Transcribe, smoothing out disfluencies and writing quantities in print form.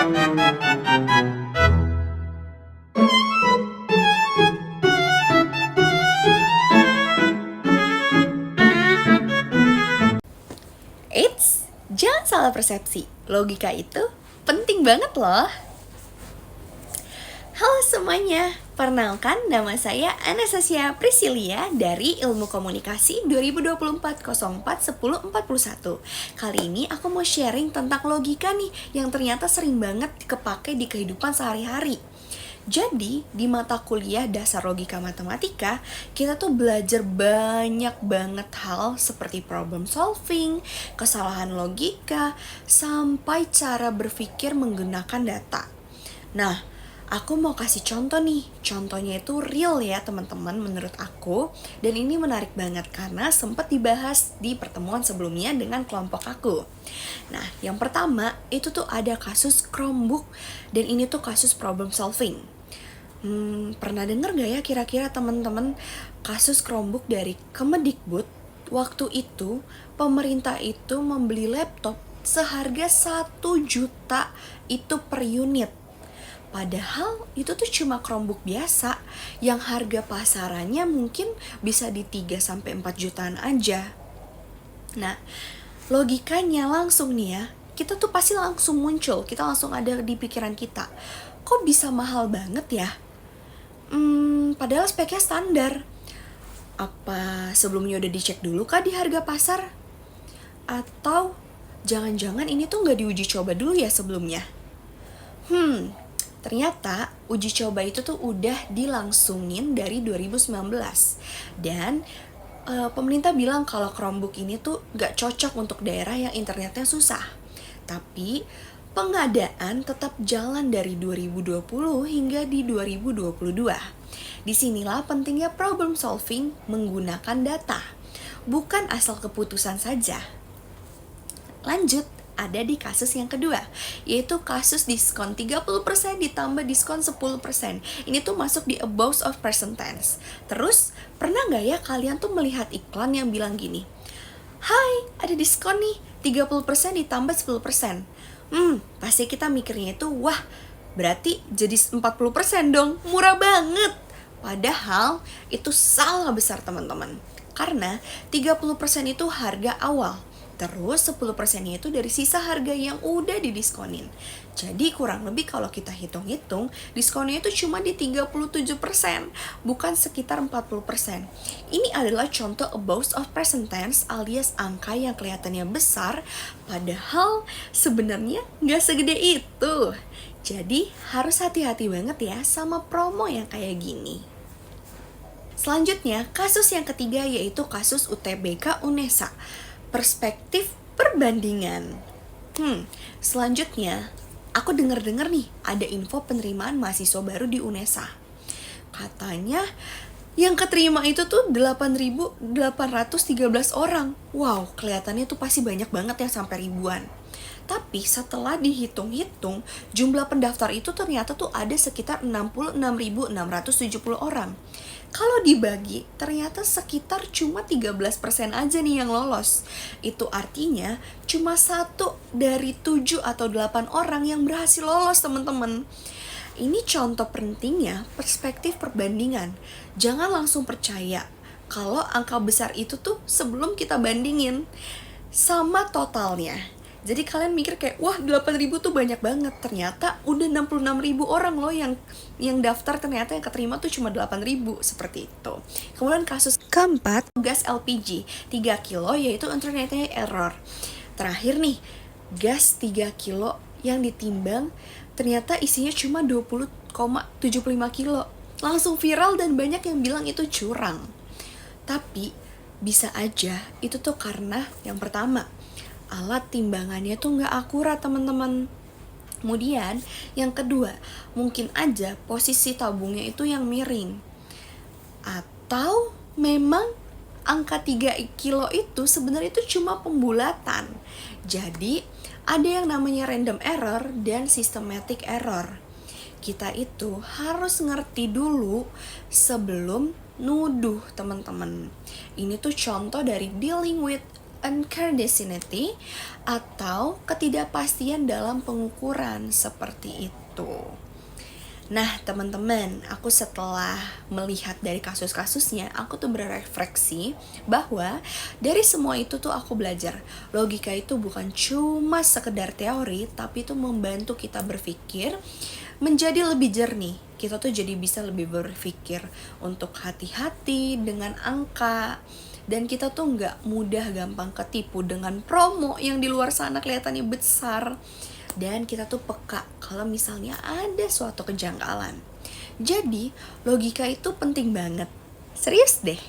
Eits, jangan salah persepsi. Logika itu penting banget loh. Halo semuanya, perkenalkan nama saya Anastasia Priscilia dari Ilmu Komunikasi 2024-04-10-41. Kali ini aku mau sharing tentang logika nih yang ternyata sering banget kepake di kehidupan sehari-hari. Jadi, di mata kuliah dasar logika matematika, kita tuh belajar banyak banget hal seperti problem solving, kesalahan logika, sampai cara berpikir menggunakan data. Nah, aku mau kasih contoh nih. Contohnya itu real ya teman-teman menurut aku. Dan ini menarik banget karena sempat dibahas di pertemuan sebelumnya dengan kelompok aku. Nah, yang pertama itu tuh ada kasus Chromebook. Dan ini tuh kasus problem solving. Pernah denger gak ya kira-kira teman-teman kasus Chromebook dari Kemedikbud? Waktu itu pemerintah itu membeli laptop seharga 1 juta itu per unit. Padahal itu tuh cuma Chromebook biasa yang harga pasarannya mungkin bisa di 3-4 jutaan aja. Nah, logikanya langsung nih ya, kita tuh pasti langsung muncul, kita langsung ada di pikiran kita. Kok bisa mahal banget ya? Padahal speknya standar. Apa sebelumnya udah dicek dulu kah di harga pasar? Atau jangan-jangan ini tuh nggak diuji coba dulu ya sebelumnya? Ternyata uji coba itu tuh udah dilangsungin dari 2019. Dan pemerintah bilang kalau Chromebook ini tuh gak cocok untuk daerah yang internetnya susah. Tapi pengadaan tetap jalan dari 2020 hingga di 2022. Disinilah pentingnya problem solving menggunakan data, bukan asal keputusan saja. Lanjut, ada di kasus yang kedua, yaitu kasus diskon 30% ditambah diskon 10%. Ini tuh masuk di above of present tense. Terus, pernah gak ya kalian tuh melihat iklan yang bilang gini, "Hai, ada diskon nih, 30% ditambah 10%. Pasti kita mikirnya itu, wah, berarti jadi 40% dong, murah banget. Padahal itu salah besar teman-teman. Karena 30% itu harga awal. Terus 10%-nya itu dari sisa harga yang udah didiskonin. Jadi kurang lebih kalau kita hitung-hitung, diskonnya itu cuma di 37%, bukan sekitar 40%. Ini adalah contoh above of present tense alias angka yang kelihatannya besar, padahal sebenarnya nggak segede itu. Jadi harus hati-hati banget ya sama promo yang kayak gini. Selanjutnya, kasus yang ketiga yaitu kasus UTBK UNESA. Perspektif perbandingan. Selanjutnya, aku dengar-dengar nih ada info penerimaan mahasiswa baru di UNESA. Katanya yang keterima itu tuh 8.813 orang. Wow, kelihatannya tuh pasti banyak banget ya sampai ribuan. Tapi setelah dihitung-hitung, jumlah pendaftar itu ternyata tuh ada sekitar 66.670 orang. Kalau dibagi, ternyata sekitar cuma 13% aja nih yang lolos. Itu artinya cuma 1 dari 7 atau 8 orang yang berhasil lolos, teman-teman. Ini contoh pentingnya perspektif perbandingan. Jangan langsung percaya kalau angka besar itu tuh sebelum kita bandingin sama totalnya. Jadi kalian mikir kayak, wah 8.000 tuh banyak banget. Ternyata udah 66.000 orang loh yang daftar, ternyata yang keterima tuh cuma 8.000, seperti itu. Kemudian kasus keempat, gas LPG 3 kilo yaitu internetnya error. Terakhir nih, gas 3 kilo yang ditimbang ternyata isinya cuma 20,75 kilo. Langsung viral dan banyak yang bilang itu curang. Tapi bisa aja itu tuh karena yang pertama, alat timbangannya tuh nggak akurat, teman-teman. Kemudian yang kedua, mungkin aja posisi tabungnya itu yang miring. Atau memang angka 3 kilo itu sebenarnya itu cuma pembulatan. Jadi ada yang namanya random error dan systematic error. Kita itu harus ngerti dulu sebelum nuduh, teman-teman. Ini tuh contoh dari dealing with uncertainty atau ketidakpastian dalam pengukuran seperti itu. Nah, teman-teman, aku setelah melihat dari kasus-kasusnya, aku tuh berefleksi bahwa dari semua itu tuh aku belajar. Logika itu bukan cuma sekedar teori, tapi itu membantu kita berpikir menjadi lebih jernih. Kita tuh jadi bisa lebih berpikir untuk hati-hati dengan angka, dan kita tuh nggak mudah gampang ketipu dengan promo yang di luar sana kelihatannya besar. Dan kita tuh peka kalau misalnya ada suatu kejanggalan. Jadi logika itu penting banget. Serius deh.